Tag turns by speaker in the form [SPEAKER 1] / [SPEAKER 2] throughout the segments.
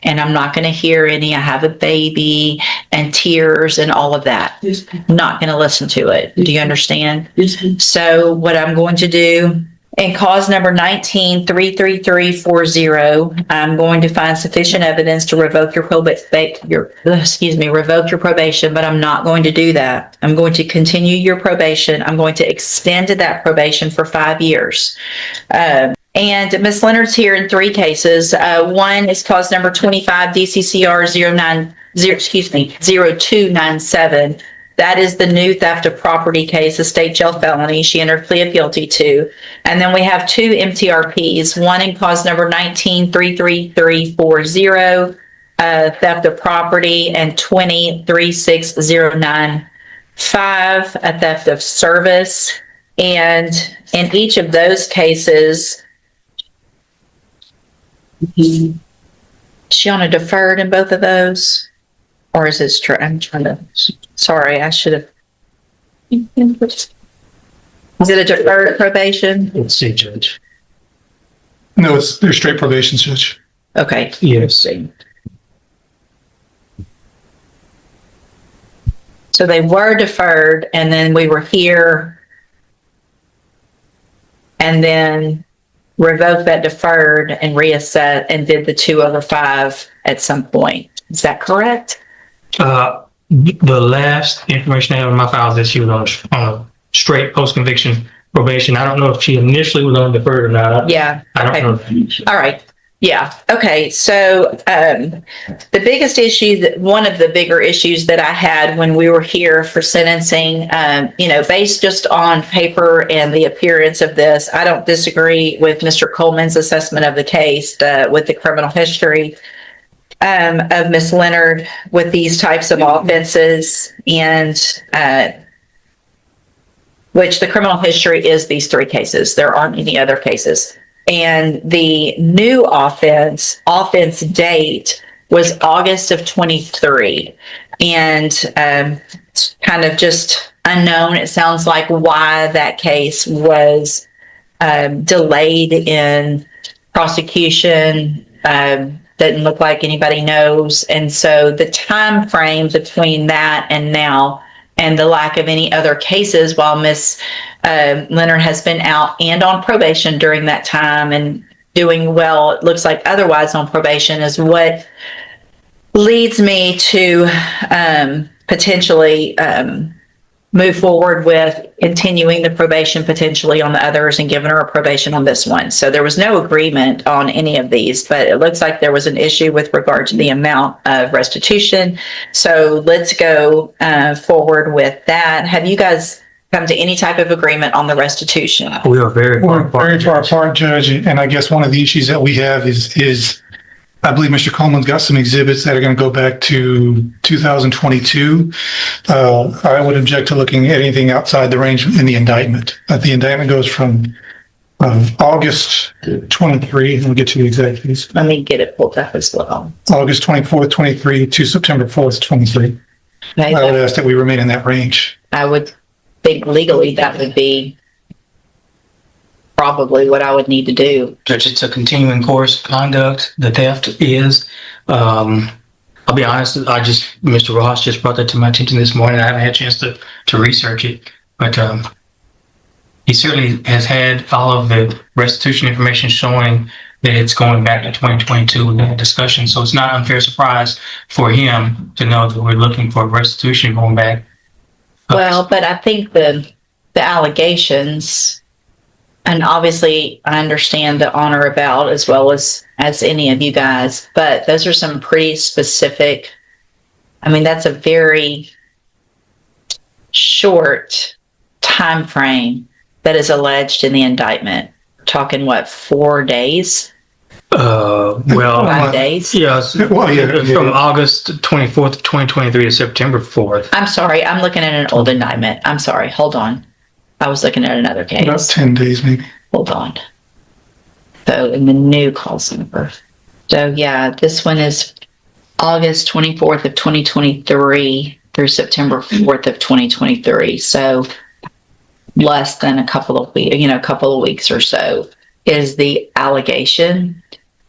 [SPEAKER 1] and I'm not going to hear any, I have a baby and tears and all of that. Not going to listen to it. Do you understand? So what I'm going to do, in cause number 19-33340, I'm going to find sufficient evidence to revoke your revoke your probation, but I'm not going to do that. I'm going to continue your probation. I'm going to extend that probation for 5 years. And Ms. Leonard's here in 3 cases. One is cause number 25 DCCR 0297. That is the new theft of property case, a state jail felony she entered plea of guilty to. And then we have 2 MTRPs, one in cause number 19-33340, theft of property, and 20-36095, a theft of service. And in each of those cases, is she on a deferred in both of those? Or is this true? I'm trying to, sorry, I should have. Is it a deferred probation?
[SPEAKER 2] Let's see, Judge.
[SPEAKER 3] No, they're straight probation, Judge.
[SPEAKER 1] Okay.
[SPEAKER 2] Yes.
[SPEAKER 1] So they were deferred, and then we were here, and then revoked that deferred and reassessed and did the 2/5 at some point. Is that correct?
[SPEAKER 2] The last information I have in my files is she was on a straight post-conviction probation. I don't know if she initially was on deferred or not.
[SPEAKER 1] Yeah.
[SPEAKER 2] I don't know.
[SPEAKER 1] All right. Yeah. Okay. So the biggest issue, one of the bigger issues that I had when we were here for sentencing, based just on paper and the appearance of this, I don't disagree with Mr. Coleman's assessment of the case with the criminal history of Ms. Leonard with these types of offenses, and which the criminal history is these 3 cases. There aren't any other cases. And the new offense date was August of 23. And it's kind of just unknown, it sounds like, why that case was delayed in prosecution. Doesn't look like anybody knows. And so the time frame between that and now, and the lack of any other cases while Ms. Leonard has been out and on probation during that time and doing well, it looks like otherwise on probation, is what leads me to potentially move forward with continuing the probation potentially on the others and giving her a probation on this one. So there was no agreement on any of these, but it looks like there was an issue with regard to the amount of restitution. So let's go forward with that. Have you guys come to any type of agreement on the restitution?
[SPEAKER 2] We are very far
[SPEAKER 3] apart, Judge. And I guess one of the issues that we have is I believe Mr. Coleman's got some exhibits that are going to go back to 2022. I would object to looking at anything outside the range in the indictment. The indictment goes from August 23, and we'll get to the exact piece.
[SPEAKER 1] Let me get it pulled up as well.
[SPEAKER 3] August 24th, 23 to September 4th, 23.
[SPEAKER 1] Okay,
[SPEAKER 3] I would ask that we remain in that range.
[SPEAKER 1] I would think legally that would be probably what I would need to do.
[SPEAKER 2] Judge, it's a continuing course of conduct. The theft is, I'll be honest, Mr. Ross just brought that to my attention this morning. I haven't had a chance to research it, but he certainly has had all of the restitution information showing that it's going back to 2022 with that discussion. So it's not an unfair surprise for him to know that we're looking for restitution going back.
[SPEAKER 1] Well, but I think the allegations, and obviously I understand the on or about as well as any of you guys, but those are some pretty specific. I mean, that's a very short time frame that is alleged in the indictment. We're talking, what, 4 days? 5 days?
[SPEAKER 2] Yes.
[SPEAKER 3] Well, yeah.
[SPEAKER 2] From August 24th, 2023 to September 4th.
[SPEAKER 1] I'm sorry, I'm looking at an old indictment. I'm sorry, hold on. I was looking at another case.
[SPEAKER 3] About 10 days, maybe.
[SPEAKER 1] Hold on. So in the new call center. So yeah, this one is August 24th of 2023 through September 4th of 2023. So less than a couple of weeks or so is the allegation.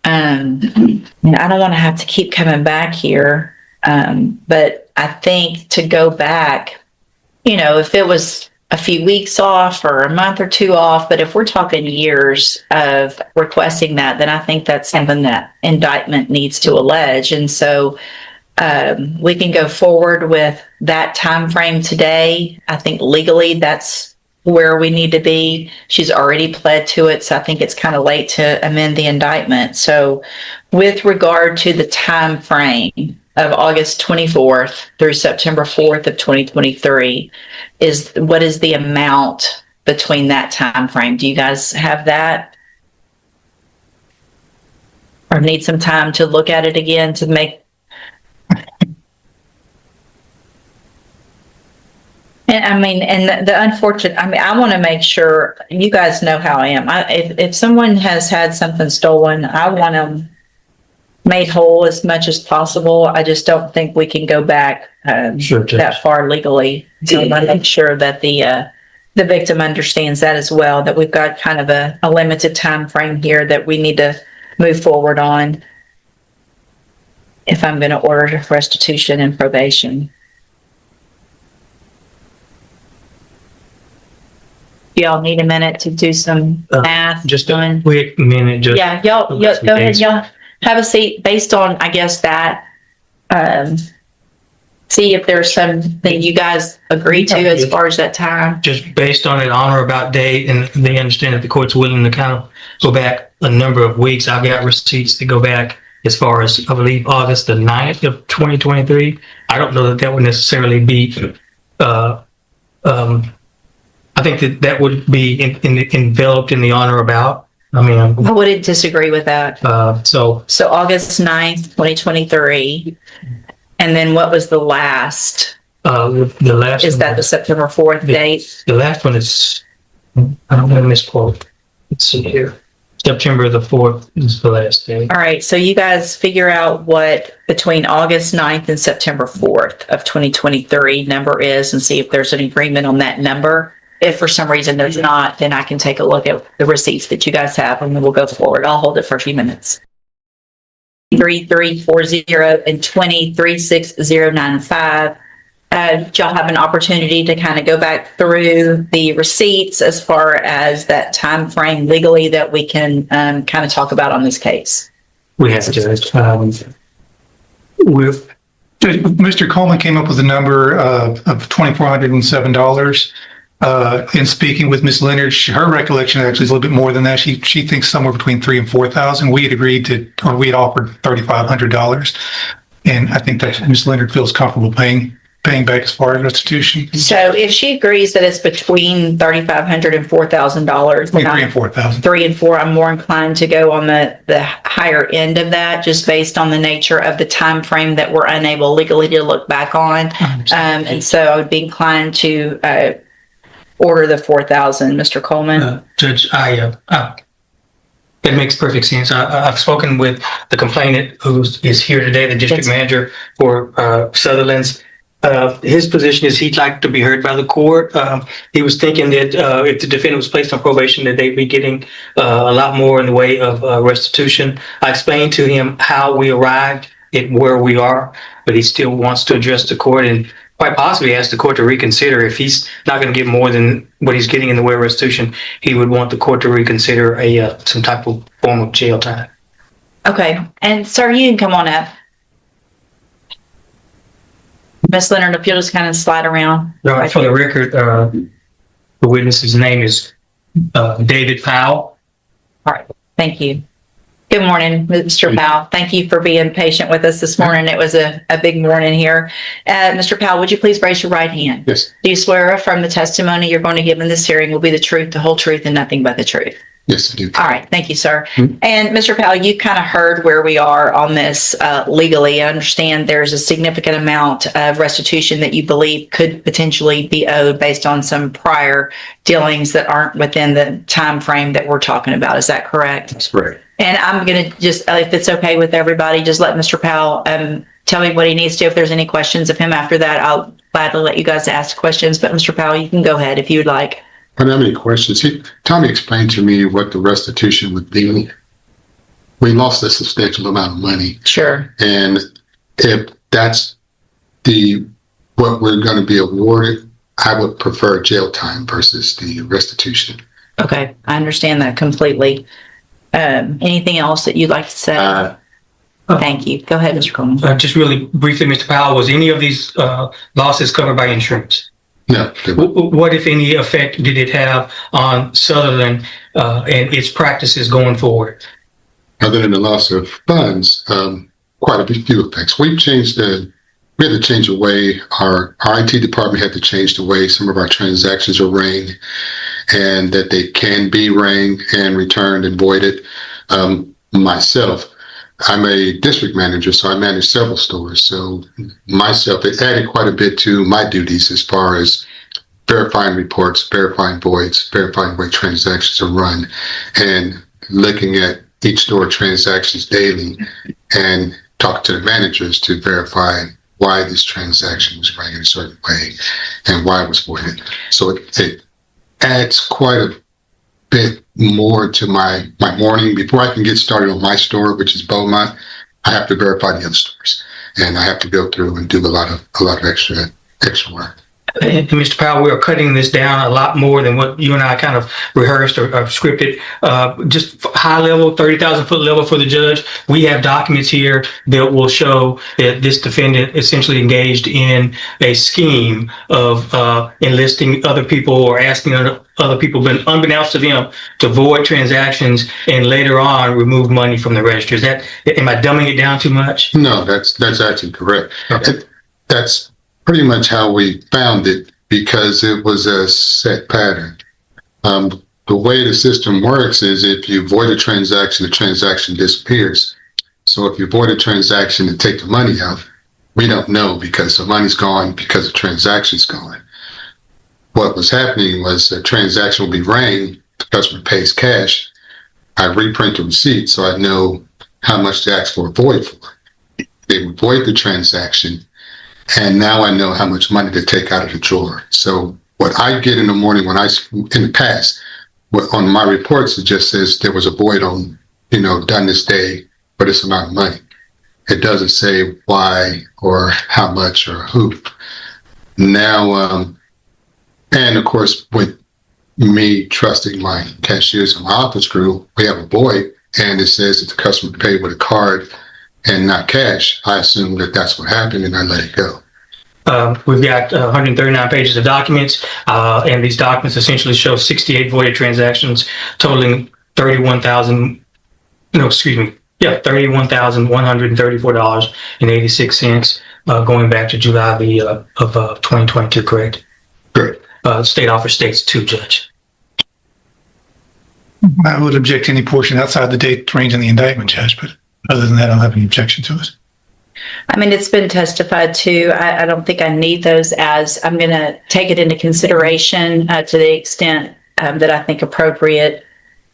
[SPEAKER 1] And I don't want to have to keep coming back here. But I think to go back, if it was a few weeks off or a month or two off, but if we're talking years of requesting that, then I think that's something that indictment needs to allege. And so we can go forward with that time frame today. I think legally that's where we need to be. She's already pled to it, so I think it's kind of late to amend the indictment. So with regard to the time frame of August 24th through September 4th of 2023, what is the amount between that time frame? Do you guys have that? Or need some time to look at it again to make? And the unfortunate, I want to make sure you guys know how I am. If someone has had something stolen, I want them made whole as much as possible. I just don't think we can go back that far legally. So I want to make sure that the victim understands that as well, that we've got kind of a limited time frame here that we need to move forward on if I'm going to order restitution and probation. Y'all need a minute to do some math?
[SPEAKER 2] Just a quick minute.
[SPEAKER 1] Yeah, y'all go ahead. Y'all have a seat based on, I guess, that. See if there's something you guys agree to as far as that time.
[SPEAKER 2] Just based on an on or about date, and they understand that the court's willing to kind of go back a number of weeks. I've got receipts to go back as far as, I believe, August the 9th of 2023. I don't know that would necessarily be I think that would be enveloped in the on or about. I
[SPEAKER 1] wouldn't disagree with that. So August 9th, 2023. And then what was the last?
[SPEAKER 2] The last
[SPEAKER 1] is that the September 4th date?
[SPEAKER 2] The last one is, I don't want to misquote. Let's see here. September the 4th is the last day.
[SPEAKER 1] All right. So you guys figure out what between August 9th and September 4th of 2023 number is and see if there's an agreement on that number. If for some reason there's not, then I can take a look at the receipts that you guys have and then we'll go forward. I'll hold it for a few minutes. 3340 and 236095. Y'all have an opportunity to kind of go back through the receipts as far as that time frame legally that we can kind of talk about on this case.
[SPEAKER 2] We have, Judge.
[SPEAKER 3] Mr. Coleman came up with a number of $2,407. In speaking with Ms. Leonard, her recollection actually is a little bit more than that. She thinks somewhere between $3,000 and $4,000. We had agreed to, or we had offered $3,500, and I think that Ms. Leonard feels comfortable paying back as far as restitution.
[SPEAKER 1] So if she agrees that it's between $3,500 and $4,000,
[SPEAKER 3] between $3,000 and $4,000,
[SPEAKER 1] $3,000 and $4,000, I'm more inclined to go on the higher end of that, just based on the nature of the time frame that we're unable legally to look back on. And so I would be inclined to order the $4,000, Mr. Coleman.
[SPEAKER 2] Judge, it makes perfect sense. I've spoken with the complainant who is here today, the district manager for Sutherland's. His position is he'd like to be heard by the court. He was thinking that if the defendant was placed on probation, that they'd be getting a lot more in the way of restitution. I explained to him how we arrived at where we are, but he still wants to address the court and quite possibly ask the court to reconsider. If he's not going to get more than what he's getting in the way of restitution, he would want the court to reconsider some type of form of jail time.
[SPEAKER 1] Okay. And sir, you can come on up. Ms. Leonard, if you'll just kind of slide around.
[SPEAKER 2] Right, for the record, the witness's name is David Powell.
[SPEAKER 1] All right. Thank you. Good morning, Mr. Powell. Thank you for being patient with us this morning. It was a big morning here. Mr. Powell, would you please raise your right hand?
[SPEAKER 4] Yes.
[SPEAKER 1] Do you swear affirm the testimony you're going to give in this hearing will be the truth, the whole truth, and nothing but the truth?
[SPEAKER 4] Yes, I do.
[SPEAKER 1] All right. Thank you, sir. And Mr. Powell, you kind of heard where we are on this legally. I understand there's a significant amount of restitution that you believe could potentially be owed based on some prior dealings that aren't within the time frame that we're talking about. Is that correct?
[SPEAKER 4] That's correct.
[SPEAKER 1] And I'm going to just, if it's okay with everybody, just let Mr. Powell tell me what he needs to. If there's any questions of him after that, I'll gladly let you guys ask questions. But Mr. Powell, you can go ahead if you would like.
[SPEAKER 4] I don't have any questions. Tommy explained to me what the restitution would be. we lost a substantial amount of money.
[SPEAKER 1] Sure.
[SPEAKER 4] And if that's what we're going to be awarded, I would prefer jail time versus the restitution.
[SPEAKER 1] Okay. I understand that completely. Anything else that you'd like to say? Thank you. Go ahead, Mr. Coleman.
[SPEAKER 2] Just really briefly, Mr. Powell, was any of these losses covered by insurance?
[SPEAKER 4] No.
[SPEAKER 2] What, if any, effect did it have on Sutherland and its practices going forward?
[SPEAKER 4] Other than the loss of funds, quite a few effects. We had to change the way our IT department had to change the way some of our transactions are rang, and that they can be rang and returned and voided. Myself, I'm a district manager, so I manage several stores. So myself, it added quite a bit to my duties as far as verifying reports, verifying voids, verifying the way transactions are run, and looking at each store transactions daily and talking to the managers to verify why this transaction was ran in a certain way and why it was voided. So it adds quite a bit more to my morning. Before I can get started on my store, which is Beaumont, I have to verify the other stores, and I have to go through and do a lot of extra work.
[SPEAKER 2] And Mr. Powell, we are cutting this down a lot more than what you and I kind of rehearsed or scripted. Just high level, 30,000 foot level for the judge. We have documents here that will show that this defendant essentially engaged in a scheme of enlisting other people or asking other people, but unbeknownst to them, to void transactions and later on remove money from the register. Am I dumbing it down too much?
[SPEAKER 4] No, that's actually correct.
[SPEAKER 2] Okay.
[SPEAKER 4] That's pretty much how we found it, because it was a set pattern. The way the system works is if you void a transaction, the transaction disappears. So if you void a transaction and take the money out, we don't know because the money's gone, because the transaction's gone. What was happening was a transaction will be rang, the customer pays cash. I reprint the receipt so I know how much to ask for a void for. They would void the transaction, and now I know how much money to take out of the drawer. So what I get in the morning in the past, on my reports, it just says there was a void on, done this day for this amount of money. It doesn't say why or how much or who. Now, and of course, with me trusting my cashiers and my office crew, we have a void, and it says that the customer paid with a card and not cash. I assume that that's what happened, and I let it go.
[SPEAKER 2] We've got 139 pages of documents, and these documents essentially show 68 voided transactions totaling $31,134.86, going back to July of 2022, correct?
[SPEAKER 4] Correct.
[SPEAKER 2] State offer states too, Judge.
[SPEAKER 3] I would object to any portion outside the date range in the indictment, Judge, but other than that, I don't have any objection to it.
[SPEAKER 1] I mean, it's been testified to. I don't think I need those, as I'm going to take it into consideration to the extent that I think appropriate.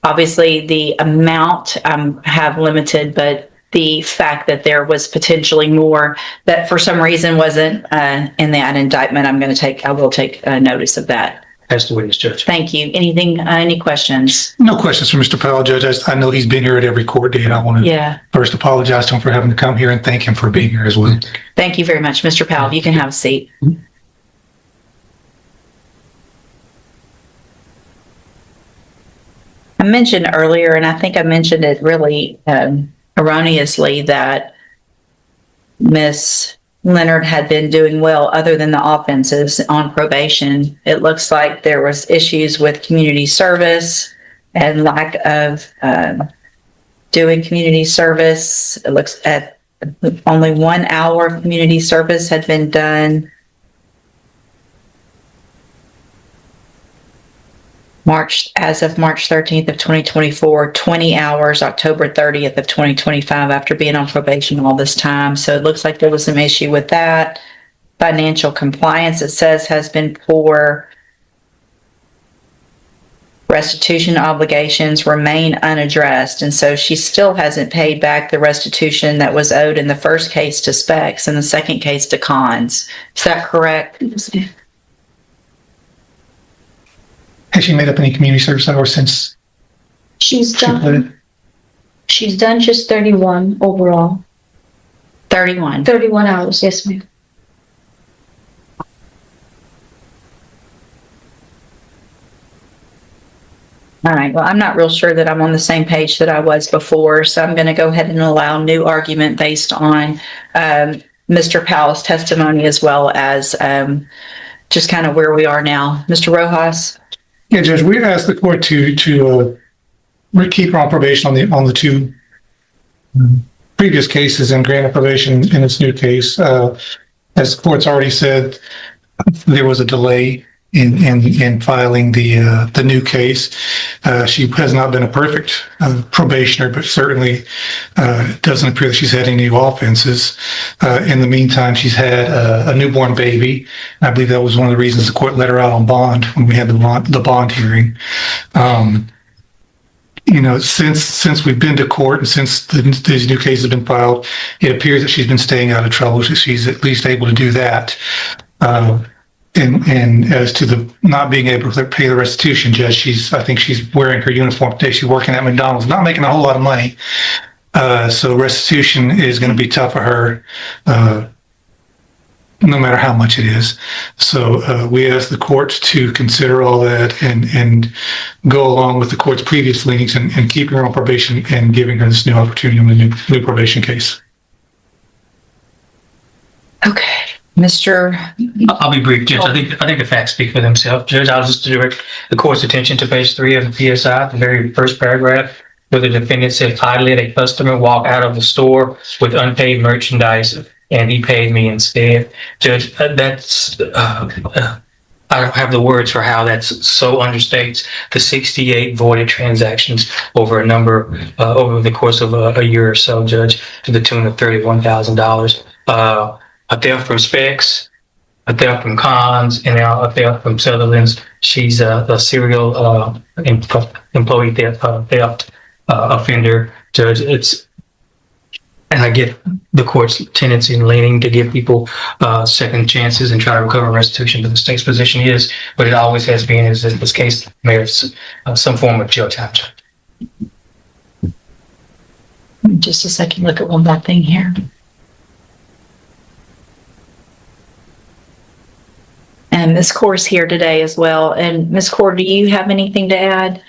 [SPEAKER 1] Obviously, the amount have limited, but the fact that there was potentially more that for some reason wasn't in that indictment, I will take notice of that.
[SPEAKER 2] As the witness, Judge.
[SPEAKER 1] Thank you. Any questions?
[SPEAKER 3] No questions for Mr. Powell, Judge. I know he's been here at every court date. I want to first apologize to him for having to come here and thank him for being here as well.
[SPEAKER 1] Thank you very much, Mr. Powell. You can have a seat. I mentioned earlier, and I think I mentioned it really erroneously, that Miss Leonard had been doing well other than the offenses on probation. It looks like there was issues with community service and lack of doing community service. It looks at only 1 hour of community service had been done. As of March 13th of 2024, 20 hours, October 30th of 2025, after being on probation all this time. So it looks like there was some issue with that. Financial compliance, it says, has been poor. Restitution obligations remain unaddressed. And so she still hasn't paid back the restitution that was owed in the first case to Specs and the second case to Cons. Is that correct?
[SPEAKER 3] Has she made up any community service hours since
[SPEAKER 5] She's
[SPEAKER 3] she
[SPEAKER 5] done.
[SPEAKER 3] put it?
[SPEAKER 5] She's done just 31 overall.
[SPEAKER 1] 31.
[SPEAKER 5] 31 hours, yes, ma'am.
[SPEAKER 1] All right. Well, I'm not real sure that I'm on the same page that I was before, so I'm going to go ahead and allow new argument based on Mr. Powell's testimony as well as just kind of where we are now. Mr. Rojas?
[SPEAKER 3] Yeah, Judge, we asked the court to keep her on probation on the two previous cases and grant probation in this new case. As the court's already said, there was a delay in filing the new case. She has not been a perfect probationer, but certainly doesn't appear that she's had any new offenses. In the meantime, she's had a newborn baby. I believe that was one of the reasons the court let her out on bond when we had the bond hearing. Since we've been to court and since these new cases have been filed, it appears that she's been staying out of trouble. She's at least able to do that. And as to the not being able to pay the restitution, Judge, I think she's wearing her uniform today. She's working at McDonald's, not making a whole lot of money. So restitution is going to be tough for her, no matter how much it is. So we ask the court to consider all that and go along with the court's previous leanings and keeping her on probation and giving her this new opportunity on the new probation case.
[SPEAKER 1] Okay. Mr.
[SPEAKER 2] I'll be brief, Judge. I think the facts speak for themselves. Judge, I'll just direct the court's attention to page 3 of the PSI, the very first paragraph, where the defendant said, "I let a customer walk out of the store with unpaid merchandise, and he paid me instead." Judge, that's I don't have the words for how that so understates the 68 voided transactions over over the course of a year or so, Judge, to the tune of $31,000. A theft from Specs, a theft from Cons, and now a theft from Sutherland's. She's a serial employee theft offender, Judge. And I get the court's tendency and leaning to give people second chances and try to recover restitution, but the state's position is, but it always has been, is that this case merits some form of jail time.
[SPEAKER 1] Just a second, look at one more thing here. And Ms. Corr's here today as well. And Ms. Corr, do you have anything to add?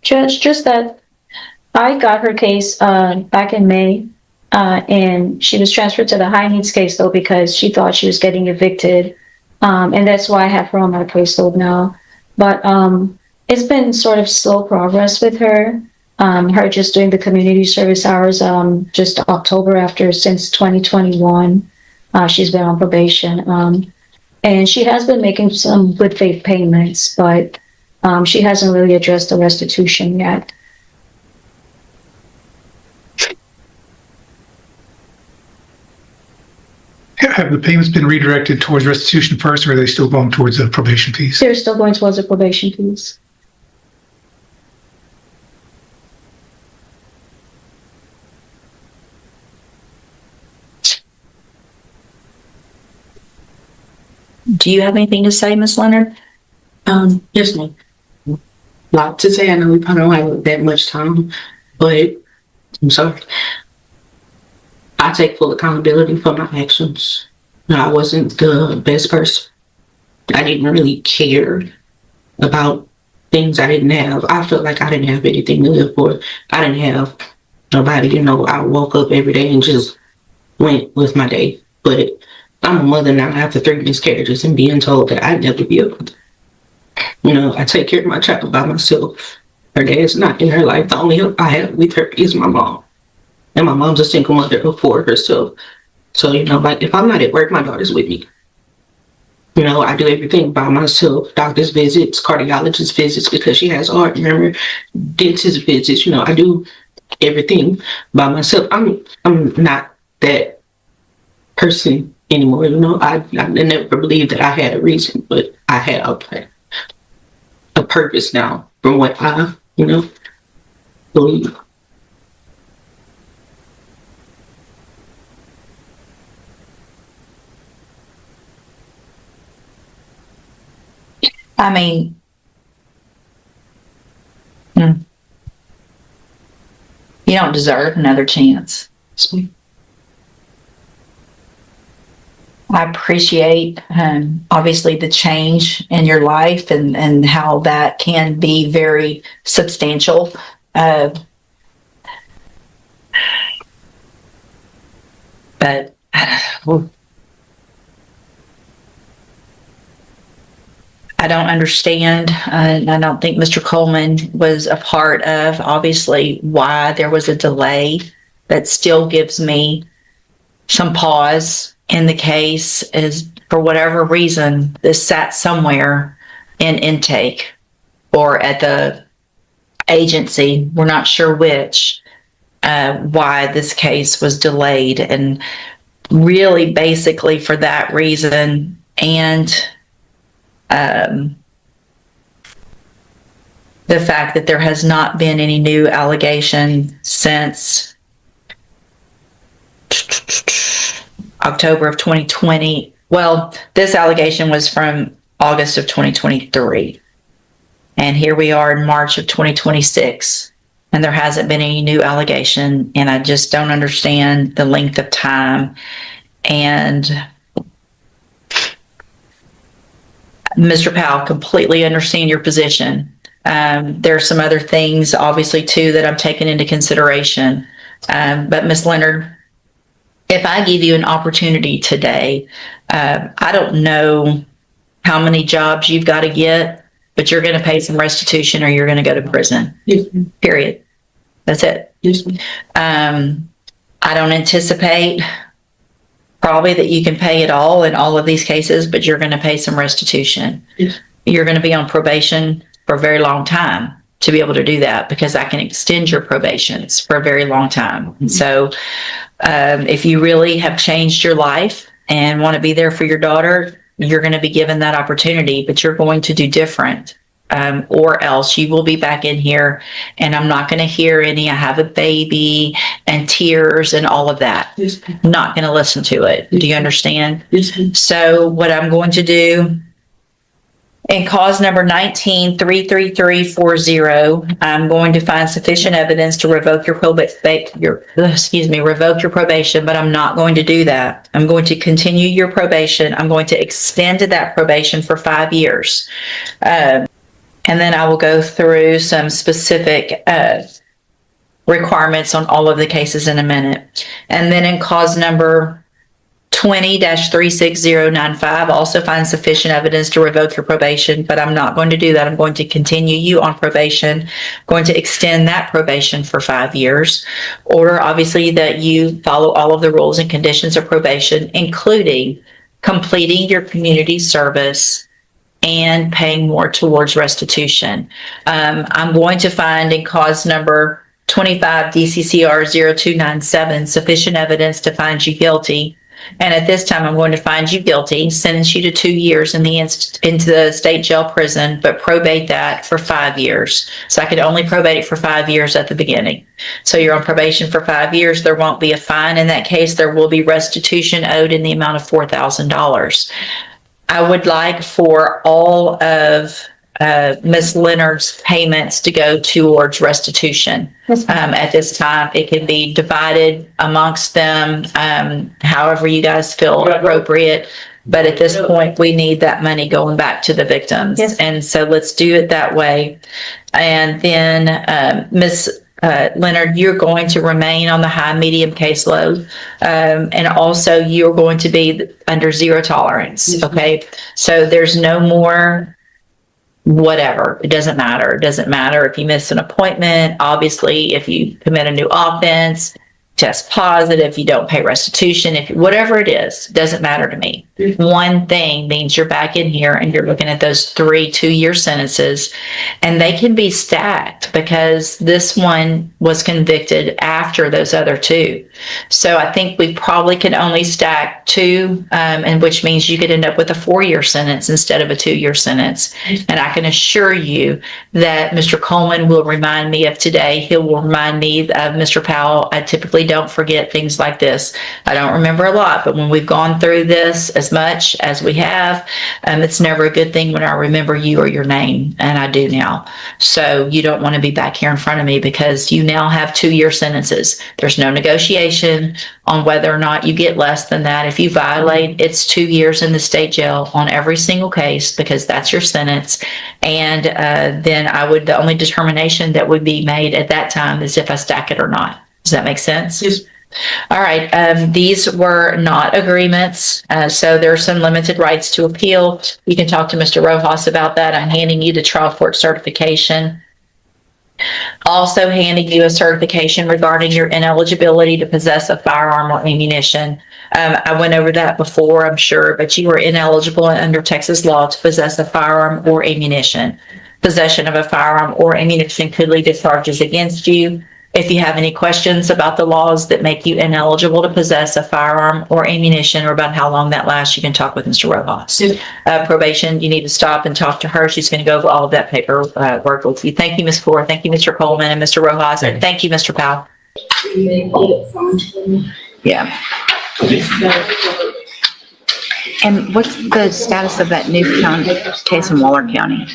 [SPEAKER 5] Judge, just that I got her case back in May, and she was transferred to the high needs caseload because she thought she was getting evicted, and that's why I have her on my caseload now. But it's been sort of slow progress with her. Her just doing the community service hours just October since 2021. She's been on probation, and she has been making some good faith payments, but she hasn't really addressed the restitution yet.
[SPEAKER 3] Have the payments been redirected towards restitution first, or are they still going towards the probation fees?
[SPEAKER 5] They're still going towards the probation fees.
[SPEAKER 1] Do you have anything to say, Ms. Leonard?
[SPEAKER 6] Yes, ma'am. Lot to say. I know we probably don't have that much time, but I'm sorry. I take full accountability for my actions. I wasn't the best person. I didn't really care about things I didn't have. I felt like I didn't have anything to live for. I didn't have nobody, I woke up every day and just went with my day. But I'm a mother now after 3 miscarriages and being told that I'd never be able to. I take care of my child by myself. Her dad's not in her life. The only help I have with her is my mom. And my mom's a single mother for herself. So, like if I'm not at work, my daughter's with me. I do everything by myself. Doctor's visits, cardiologist visits because she has heart murmur, dentist visits. I do everything by myself. I'm not that person anymore. I never believed that I had a reason, but I have a purpose now from what I, believe.
[SPEAKER 1] I mean, You don't deserve another chance.
[SPEAKER 6] Yes, ma'am.
[SPEAKER 1] I appreciate, obviously, the change in your life and how that can be very substantial. But I don't understand, and I don't think Mr. Coleman was a part of, obviously, why there was a delay. That still gives me some pause in the case, is for whatever reason, this sat somewhere in intake or at the agency. We're not sure which, why this case was delayed. And really, basically, for that reason, and the fact that there has not been any new allegation since October of 2020. Well, this allegation was from August of 2023. And here we are in March of 2026. And there hasn't been any new allegation. And I just don't understand the length of time. And Mr. Powell, completely understand your position. There are some other things, obviously, too, that I'm taking into consideration. But Ms. Leonard, if I give you an opportunity today, I don't know how many jobs you've got to get, but you're going to pay some restitution or you're going to go to prison.
[SPEAKER 6] Yes, ma'am.
[SPEAKER 1] Period. That's it.
[SPEAKER 6] Yes, ma'am.
[SPEAKER 1] I don't anticipate probably that you can pay it all in all of these cases, but you're going to pay some restitution.
[SPEAKER 6] Yes.
[SPEAKER 1] You're going to be on probation for a very long time to be able to do that, because I can extend your probations for a very long time. And so if you really have changed your life and want to be there for your daughter, you're going to be given that opportunity, but you're going to do different. Or else you will be back in here and I'm not going to hear any, I have a baby and tears and all of that.
[SPEAKER 6] Yes, ma'am.
[SPEAKER 1] I'm not going to listen to it. Do you understand?
[SPEAKER 6] Yes, ma'am.
[SPEAKER 1] So what I'm going to do, in cause number 19-33340, I'm going to find sufficient evidence to revoke your revoke your probation, but I'm not going to do that. I'm going to continue your probation. I'm going to extend that probation for 5 years. And then I will go through some specific requirements on all of the cases in a minute. And then in cause number 20-36095, also find sufficient evidence to revoke your probation, but I'm not going to do that. I'm going to continue you on probation. I'm going to extend that probation for 5 years. Order, obviously, that you follow all of the rules and conditions of probation, including completing your community service and paying more towards restitution. I'm going to find in cause number 25 DCCR 0297 sufficient evidence to find you guilty. And at this time, I'm going to find you guilty, sentence you to 2 years into the state jail prison, but probate that for 5 years. So I could only probate it for 5 years at the beginning. So you're on probation for 5 years. There won't be a fine in that case. There will be restitution owed in the amount of $4,000. I would like for all of Ms. Leonard's payments to go towards restitution. At this time, it can be divided amongst them, however you guys feel appropriate. But at this point, we need that money going back to the victims.
[SPEAKER 5] Yes.
[SPEAKER 1] And so let's do it that way. And then Ms. Leonard, you're going to remain on the high-medium caseload. And also you're going to be under zero tolerance. Okay. So there's no more whatever. It doesn't matter. It doesn't matter if you miss an appointment. Obviously, if you commit a new offense, test positive, you don't pay restitution, if whatever it is, doesn't matter to me. One thing means you're back in here and you're looking at those 3 2-year sentences, and they can be stacked because this one was convicted after those other 2. So I think we probably can only stack 2, and which means you could end up with a 4-year sentence instead of a 2-year sentence. And I can assure you that Mr. Coleman will remind me of today. He will remind me of Mr. Powell. I typically don't forget things like this. I don't remember a lot, but when we've gone through this, as much as we have. It's never a good thing when I remember you or your name, and I do now. So you don't want to be back here in front of me because you now have 2-year sentences. There's no negotiation on whether or not you get less than that. If you violate, it's 2 years in the state jail on every single case because that's your sentence. And then the only determination that would be made at that time is if I stack it or not. Does that make sense?
[SPEAKER 6] Yes.
[SPEAKER 1] All right. These were not agreements, so there are some limited rights to appeal. You can talk to Mr. Rojas about that. I'm handing you the trial court certification. Also handing you a certification regarding your ineligibility to possess a firearm or ammunition. I went over that before, I'm sure, but you are ineligible under Texas law to possess a firearm or ammunition. Possession of a firearm or ammunition could lead to charges against you. If you have any questions about the laws that make you ineligible to possess a firearm or ammunition or about how long that lasts, you can talk with Mr. Rojas. Probation, you need to stop and talk to her. She's going to go over all of that paperwork with you. Thank you, Ms. Ford. Thank you, Mr. Coleman and Mr. Rojas. And thank you, Mr. Powell. Yeah.
[SPEAKER 7] And what's the status of that new county case in Waller County?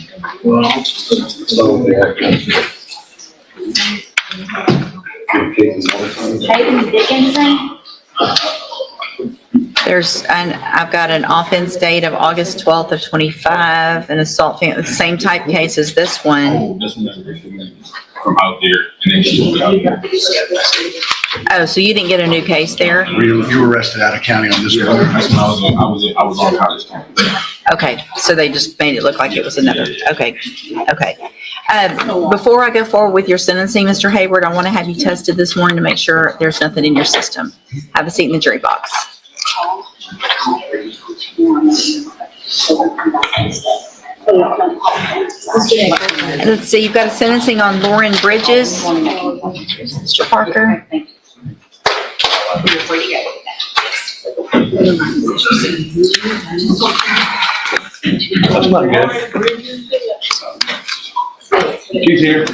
[SPEAKER 7] I've got an offense date of August 12th of 25, an assault, same type case as this one.
[SPEAKER 8] From out there, and then she moved out here.
[SPEAKER 7] Oh, so you didn't get a new case there?
[SPEAKER 9] You were arrested out of county on this one.
[SPEAKER 8] That's when I was on college campus.
[SPEAKER 7] Okay, so they just made it look like it was another, okay. Before I go forward with your sentencing, Mr. Hayward, I want to have you tested this morning to make sure there's nothing in your system. Have a seat in the jury box. Let's see, you've got a sentencing on Lauren Bridges. Mr. Parker.
[SPEAKER 9] That's not good. She's here.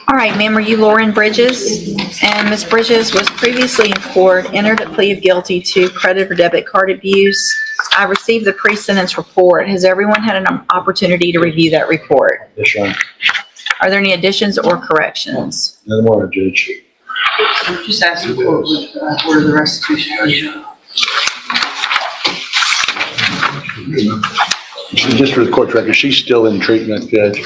[SPEAKER 7] All right, ma'am, are you Lauren Bridges? And Ms. Bridges was previously in court, entered a plea of guilty to credit or debit card abuse. I received the pre-sentence report. Has everyone had an opportunity to review that report?
[SPEAKER 9] Yes, Your Honor.
[SPEAKER 7] Are there any additions or corrections?
[SPEAKER 9] No more, Judge.
[SPEAKER 6] Just ask the court where the restitution is.
[SPEAKER 9] Just for the court record, she's still in treatment, Judge.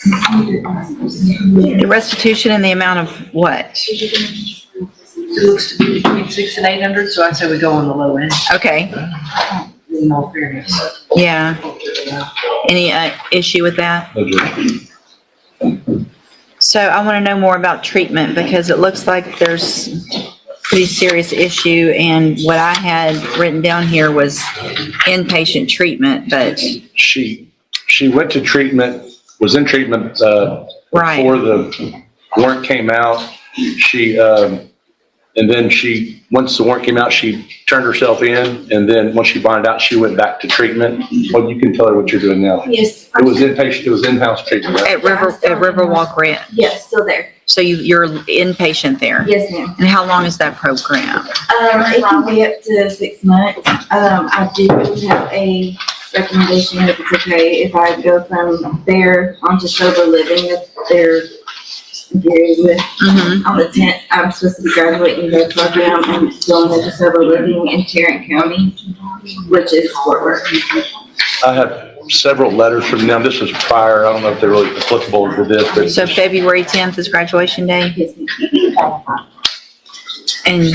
[SPEAKER 7] The restitution in the amount of what?
[SPEAKER 6] It looks to be between 600 and 800, so I'd say we go on the low end.
[SPEAKER 7] Okay,
[SPEAKER 6] In all fairness.
[SPEAKER 7] yeah. Any issue with that?
[SPEAKER 9] No, Judge.
[SPEAKER 7] So I want to know more about treatment because it looks like there's a pretty serious issue, and what I had written down here was inpatient treatment, but
[SPEAKER 9] She went to treatment, was in treatment,
[SPEAKER 7] Right.
[SPEAKER 9] before the warrant came out. And then once the warrant came out, she turned herself in, and then once she bonded out, she went back to treatment. Well, you can tell her what you're doing now.
[SPEAKER 10] Yes.
[SPEAKER 9] It was inpatient, it was in-house treatment, right?
[SPEAKER 7] at Riverwalk Ranch.
[SPEAKER 10] Yes, still there.
[SPEAKER 7] So you're inpatient there?
[SPEAKER 10] Yes, ma'am.
[SPEAKER 7] And how long is that program?
[SPEAKER 10] It can be up to 6 months. I do have a recommendation if it's okay if I go from there onto sober living if they're agree with.
[SPEAKER 7] Mm-hmm.
[SPEAKER 10] On the 10th, I'm supposed to be graduating their program and going into sober living in Tarrant County, which is Fort Worth.
[SPEAKER 9] I have several letters from them. This was prior. I don't know if they're really applicable to this, but
[SPEAKER 7] So February 10th is graduation day? And,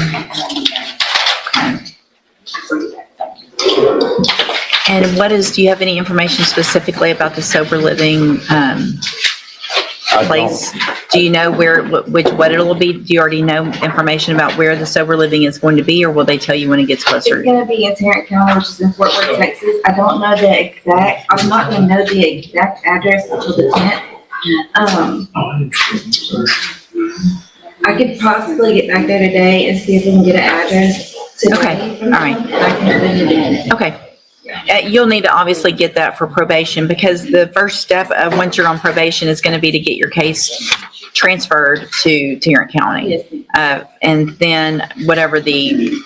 [SPEAKER 7] and do you have any information specifically about the sober living,
[SPEAKER 9] I
[SPEAKER 7] place? Do you know what it'll be? Do you already know information about where the sober living is going to be, or will they tell you when it gets closer?
[SPEAKER 10] It's gonna be in Tarrant County, which is in Fort Worth, Texas. I don't know I'm not gonna know the exact address until the 10th. I could possibly get back there today and see if we can get an address today.
[SPEAKER 7] Okay, all right.
[SPEAKER 10] I can send it in.
[SPEAKER 7] Okay. You'll need to obviously get that for probation because the first step of once you're on probation is going to be to get your case transferred to Tarrant County.
[SPEAKER 10] Yes.
[SPEAKER 7] And then whatever the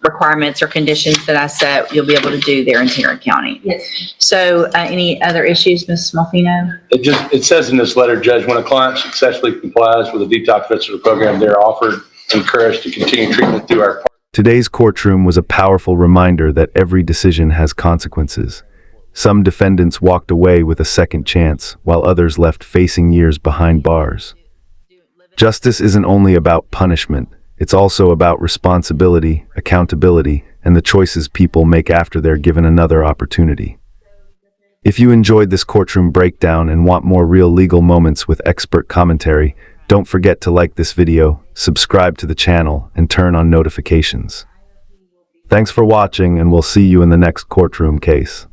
[SPEAKER 7] requirements or conditions that I set, you'll be able to do there in Tarrant County.
[SPEAKER 10] Yes.
[SPEAKER 7] So any other issues, Ms. Malfino?
[SPEAKER 9] It says in this letter, Judge, when a client successfully complies with the detox visitor program, they're offered, encouraged to continue treatment through our.
[SPEAKER 11] Today's courtroom was a powerful reminder that every decision has consequences. Some defendants walked away with a second chance, while others left facing years behind bars. Justice isn't only about punishment, it's also about responsibility, accountability, and the choices people make after they're given another opportunity. If you enjoyed this courtroom breakdown and want more real legal moments with expert commentary, don't forget to like this video, subscribe to the channel, and turn on notifications. Thanks for watching, and we'll see you in the next courtroom case.